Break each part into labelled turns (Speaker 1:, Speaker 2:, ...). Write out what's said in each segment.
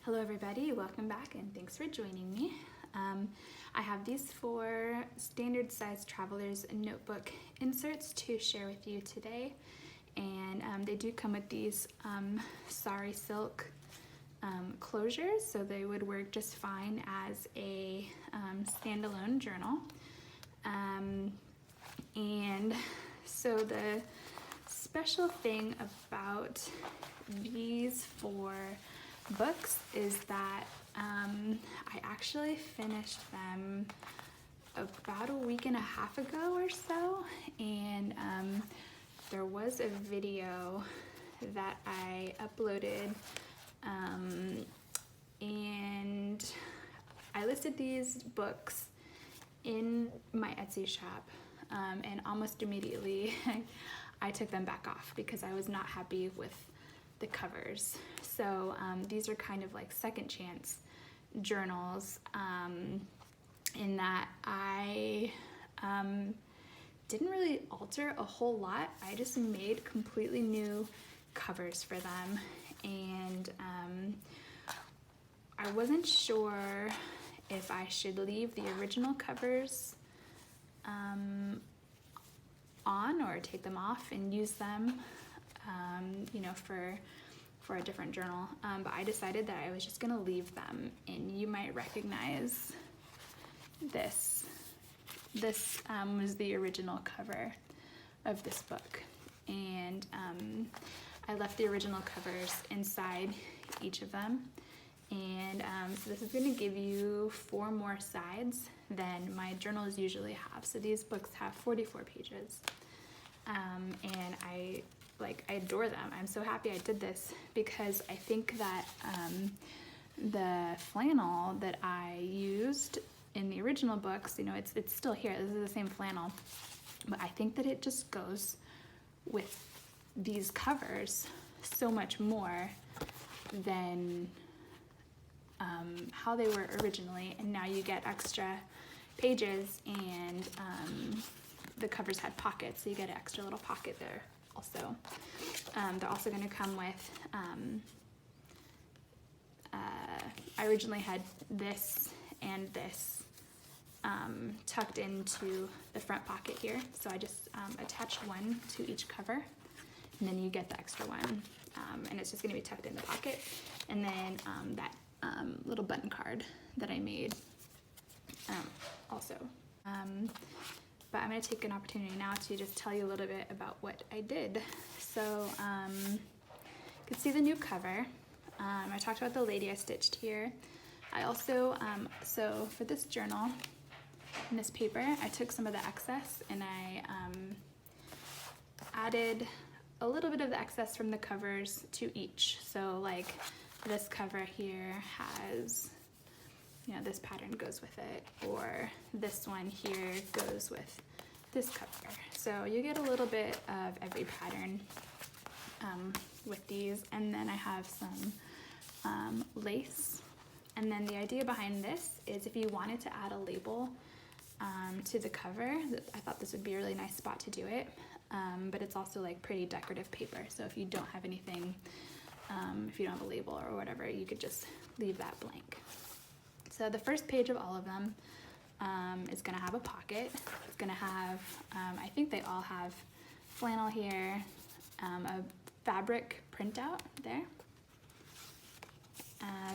Speaker 1: Hello everybody, welcome back and thanks for joining me. I have these 4 standard size traveler's notebook inserts to share with you today, and they do come with these sari silk closures, so they would work just fine as a standalone journal. And so the special thing about these 4 books is that I actually finished them about a week and a half ago or so, and there was a video that I uploaded, and I listed these books in my Etsy shop, and almost immediately I took them back off because I was not happy with the covers. So these are kind of like second chance journals, in that I didn't really alter a whole lot. I just made completely new covers for them, and I wasn't sure if I should leave the original covers on or take them off and use them for a different journal, but I decided that I was just gonna leave them, and you might recognize this. This was the original cover of this book, and I left the original covers inside each of them, and so this is gonna give you 4 more sides than my journals usually have. So these books have 44 pages, and I adore them. I'm so happy I did this because I think that the flannel that I used in the original books, it's still here. This is the same flannel, but I think that it just goes with these covers so much more than how they were originally, and now you get extra pages, and the covers had pockets, so you get an extra little pocket there also. They're also going to come with, I originally had this and this tucked into the front pocket here, so I just attached one to each cover, and then you get the extra one, and it's just going to be tucked in the pocket, and then that little button card that I made also. But I'm going to take an opportunity now to just tell you a little bit about what I did. So you can see the new cover. I talked about the lady I stitched here. I also, so for this journal, in this paper, I took some of the excess and I added a little bit of the excess from the covers to each. So like this cover here has, this pattern goes with it, or this one here goes with this cover. So you get a little bit of every pattern with these, and then I have some lace. And then the idea behind this is if you wanted to add a label to the cover, I thought this would be a really nice spot to do it, but it's also like pretty decorative paper, so if you don't have anything, if you don't have a label or whatever, you could just leave that blank. So the first page of all of them is going to have a pocket. It's going to have, I think they all have flannel here, a fabric printout there.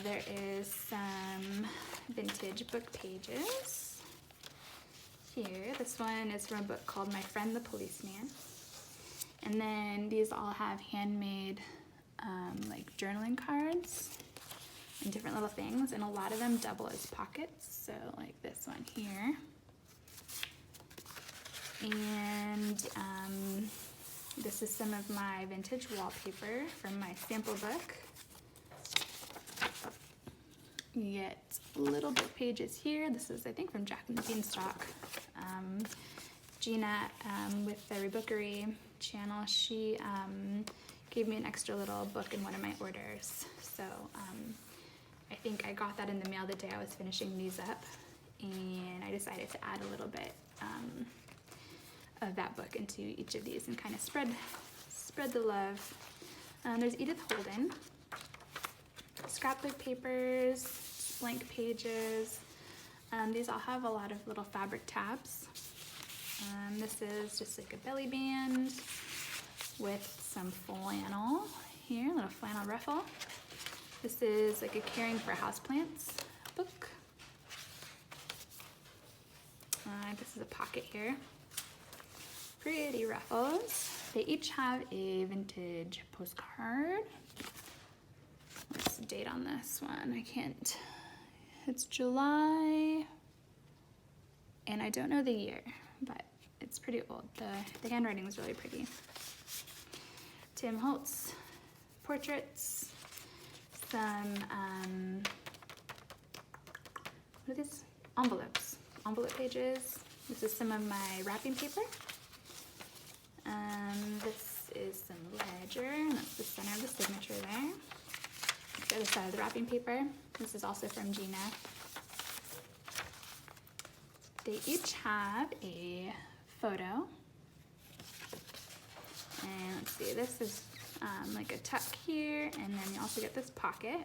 Speaker 1: There is some vintage book pages here. This one is from a book called My Friend the Policeman. And then these all have handmade like journaling cards and different little things, and a lot of them double as pockets, so like this one here. And this is some of my vintage wallpaper from my sample book. You get little book pages here. This is, I think, from Jack and the Beanstalk. Gina with the Rebookery channel, she gave me an extra little book in one of my orders. So I think I got that in the mail the day I was finishing these up, and I decided to add a little bit of that book into each of these and kind of spread the love. There's Edith Holden. scrapbook papers, blank pages. These all have a lot of little fabric tabs. This is just like a belly band with some flannel here, a little flannel ruffle. This is like a Caring for Houseplants book. This is a pocket here. Pretty ruffles. They each have a vintage postcard. What's the date on this one? I can't. It's July, and I don't know the year, but it's pretty old. The handwriting is really pretty. Tim Holtz portraits. Some, what are these? Envelopes. Envelope pages. This is some of my wrapping paper. This is some ledger, and that's the center of the signature there. The other side of the wrapping paper. This is also from Gina. They each have a photo. And let's see, this is like a tuck here, and then you also get this pocket.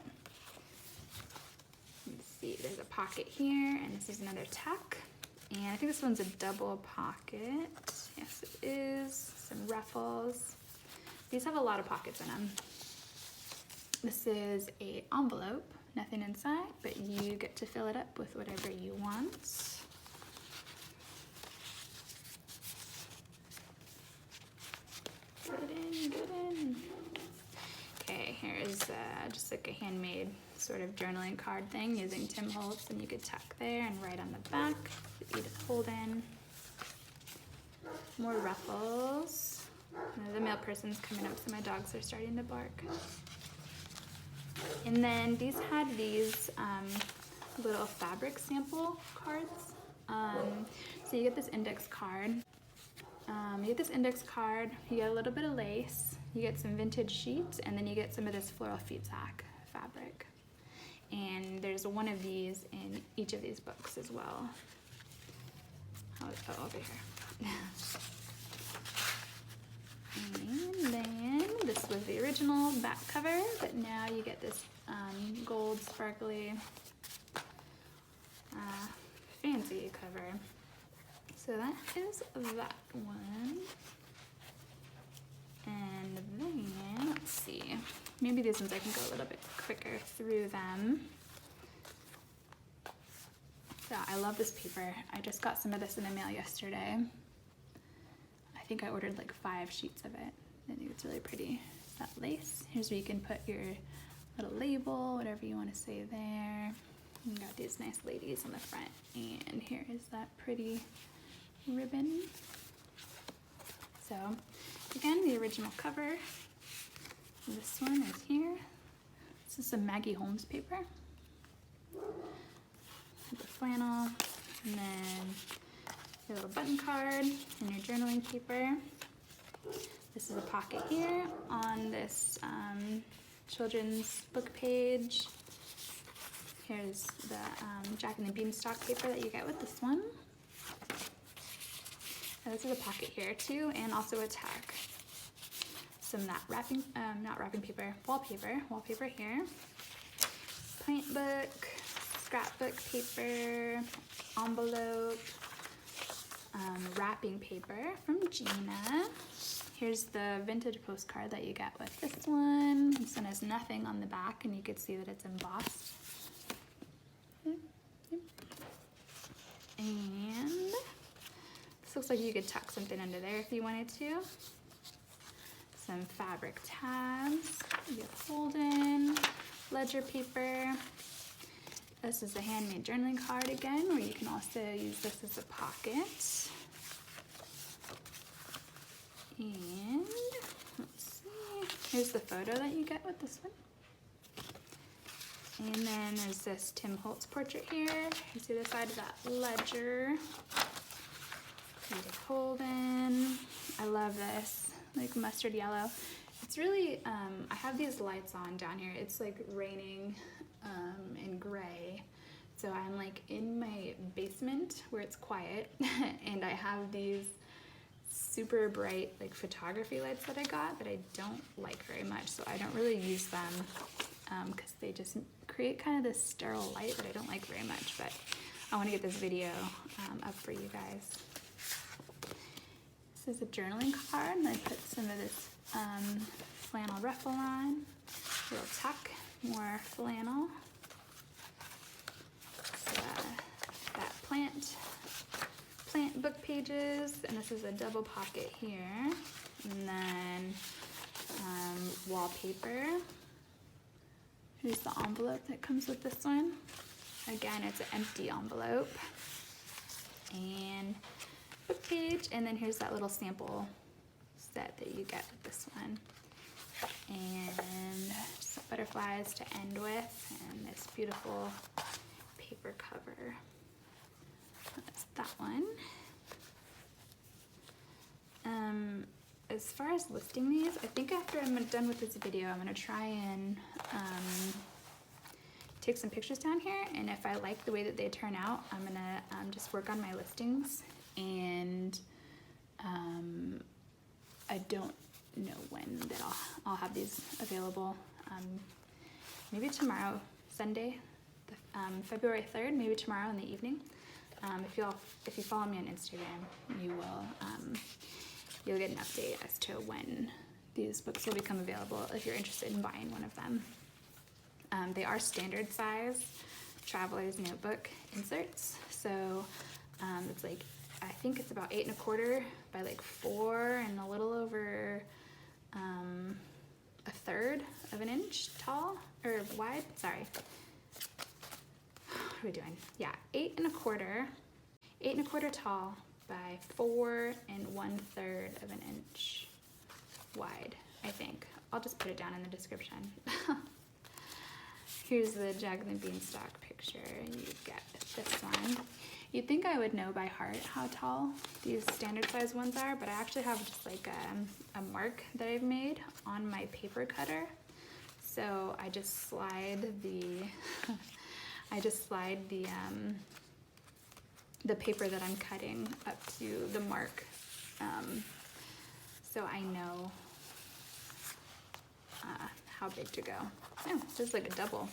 Speaker 1: Let's see, there's a pocket here, and this is another tuck. And I think this one's a double pocket. Yes, it is. Some ruffles. These have a lot of pockets in them. This is an envelope, nothing inside, but you get to fill it up with whatever you want. Get in, get in. Okay, here is just like a handmade sort of journaling card thing using Tim Holtz, and you could tuck there and write on the back, Edith Holden. More ruffles. The mail person's coming up, so my dogs are starting to bark. And then these had these little fabric sample cards. So you get this index card. You get a little bit of lace, you get some vintage sheets, and then you get some of this floral feedsack fabric. And there's one of these in each of these books as well. Oh, over here. And then this was the original back cover, but now you get this gold sparkly fancy cover. So that is that one. And then, let's see, maybe these ones I can go a little bit quicker through them. So I love this paper. I just got some of this in the mail yesterday. I think I ordered like 5 sheets of it. I think it's really pretty. That lace. Here's where you can put your little label, whatever you want to say there. You got these nice ladies on the front, and here is that pretty ribbon. So again, the original cover. This one is here. This is some Maggie Holmes paper. The flannel, and then your little button card and your journaling paper. This is a pocket here on this children's book page. Here's the Jack and the Beanstalk paper that you get with this one. And this is a pocket here too, and also a tag. Some not wrapping paper, wallpaper here. Pint book, scrapbook paper, envelope, wrapping paper from Gina. Here's the vintage postcard that you get with this one. This one has nothing on the back, and you can see that it's embossed. And this looks like you could tuck something under there if you wanted to. Some fabric tabs, Edith Holden, ledger paper. This is a handmade journaling card again, where you can also use this as a pocket. And let's see, here's the photo that you get with this one. And then there's this Tim Holtz portrait here. You see the side of that ledger. Edith Holden. I love this, like mustard yellow. It's really, I have these lights on down here. It's like raining and gray. So I'm like in my basement where it's quiet and I have these super bright like photography lights that I got that I don't like very much. So I don't really use them because they just create kind of this sterile light that I don't like very much, but I want to get this video up for you guys. This is a journaling card, and I put some of this flannel ruffle on, a little tuck, more flannel. So, that plant book pages, and this is a double pocket here, and then wallpaper. Here's the envelope that comes with this one. Again, it's an empty envelope, and book page, and then here's that little sample set that you get with this one, and some butterflies to end with, and this beautiful paper cover. That's that one. As far as listing these, I think after I'm done with this video, I'm gonna try and take some pictures down here, and if I like the way that they turn out, I'm gonna just work on my listings, and I don't know when that I'll have these available. Maybe tomorrow, Sunday, February 3rd, maybe tomorrow in the evening. If you follow me on Instagram, you'll get an update as to when these books will become available if you're interested in buying one of them. They are standard size traveler's notebook inserts, so it's like, I think it's about 8 1/4 by like 4 and a little over 1/3 of an inch tall or wide. Sorry. What are we doing? Yeah, 8 1/4 tall by 4 1/3 of an inch wide, I think. I'll just put it down in the description. Here's the Jack and the Beanstalk picture you get with this one. You'd think I would know by heart how tall these standard size ones are, but I actually have just like a mark that I've made on my paper cutter. So I just slide the the paper that I'm cutting up to the mark, so I know how big to go. Oh, just like a double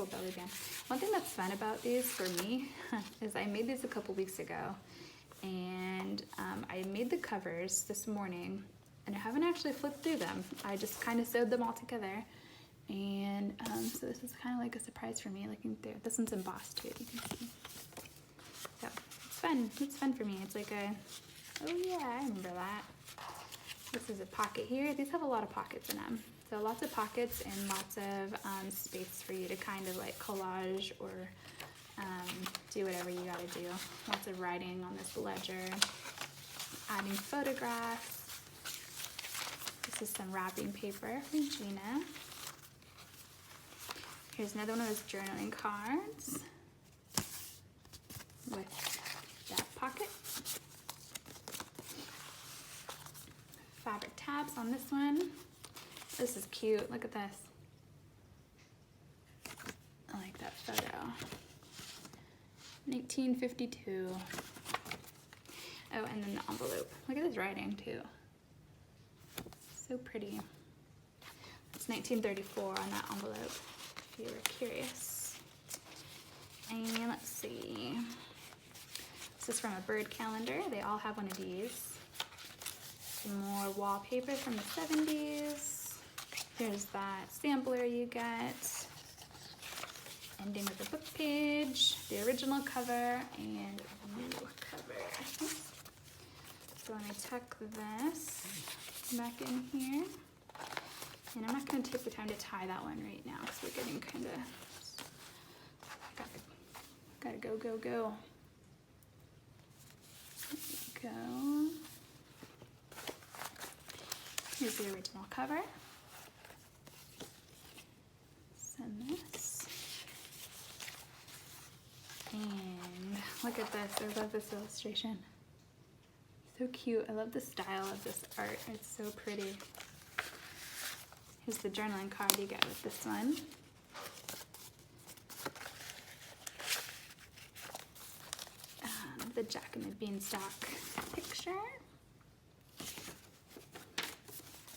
Speaker 1: belly band. One thing that's fun about these for me is I made these a couple weeks ago, and I made the covers this morning, and I haven't actually flipped through them. I just kind of sewed them all together, and so this is kind of like a surprise for me looking through. This one's embossed too, you can see. So it's fun. It's fun for me. It's like a, oh yeah, I remember that. This is a pocket here. These have a lot of pockets in them. So lots of pockets and lots of space for you to kind of like collage or do whatever you gotta do. Lots of writing on this ledger. Adding photographs. This is some wrapping paper from Gina. Here's another one of those journaling cards with that pocket. Fabric tabs on this one. This is cute. Look at this. I like that photo. 1952. Oh, and then the envelope. Look at this writing too. So pretty. It's 1934 on that envelope, if you were curious. And let's see. This is from a bird calendar. They all have one of these. Some more wallpaper from the 70s. Here's that sampler you get. Ending with a book page, the original cover, and a new cover. So when I tuck this back in here, and I'm not going to take the time to tie that one right now because we're getting kind of, gotta go. There we go. Here's the original cover. Send this. And look at this. I love this illustration. So cute. I love the style of this art. It's so pretty. Here's the journaling card you get with this one. The Jack and the Beanstalk picture.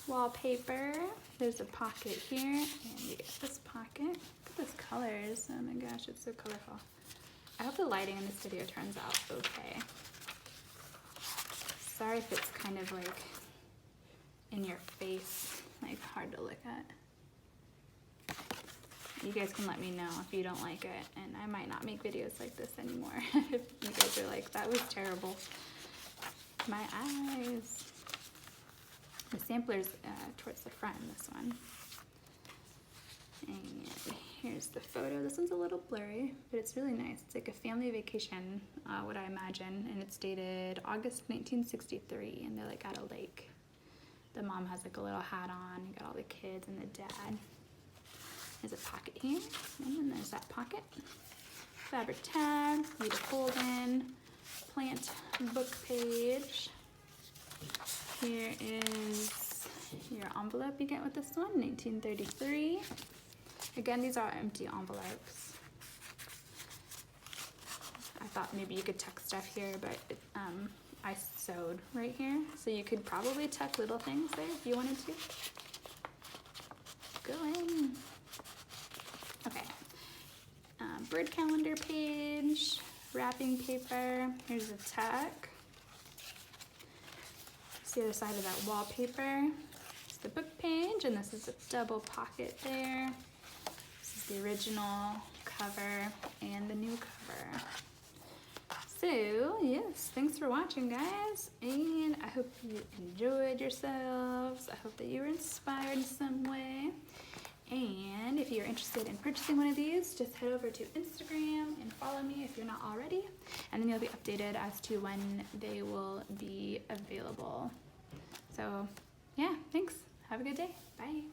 Speaker 1: Wallpaper. There's a pocket here, and you get this pocket. Look at this colors. Oh my gosh, it's so colorful. I hope the lighting in this video turns out okay. Sorry if it's kind of like in your face, like hard to look at. You guys can let me know if you don't like it, and I might not make videos like this anymore. If you guys are like, that was terrible. My eyes. The sampler's towards the front in this one. And here's the photo. This one's a little blurry, but it's really nice. It's like a family vacation, what I imagine, and it's dated August 1963, and they're like at a lake. The mom has like a little hat on. You got all the kids and the dad. There's a pocket here, and then there's that pocket. Fabric tag, need to fold in. Plant book page. Here is your envelope you get with this one, 1933. Again, these are empty envelopes. I thought maybe you could tuck stuff here, but I sewed right here, so you could probably tuck little things there if you wanted to. Go in. Okay. Bird calendar page, wrapping paper. Here's a tuck. It's the other side of that wallpaper. It's the book page, and this is a double pocket there. This is the original cover and the new cover. So, yes, thanks for watching, guys, and I hope you enjoyed yourselves. I hope that you were inspired in some way. And if you're interested in purchasing one of these, just head over to Instagram and follow me if you're not already, and then you'll be updated as to when they will be available. So, yeah, thanks. Have a good day. Bye.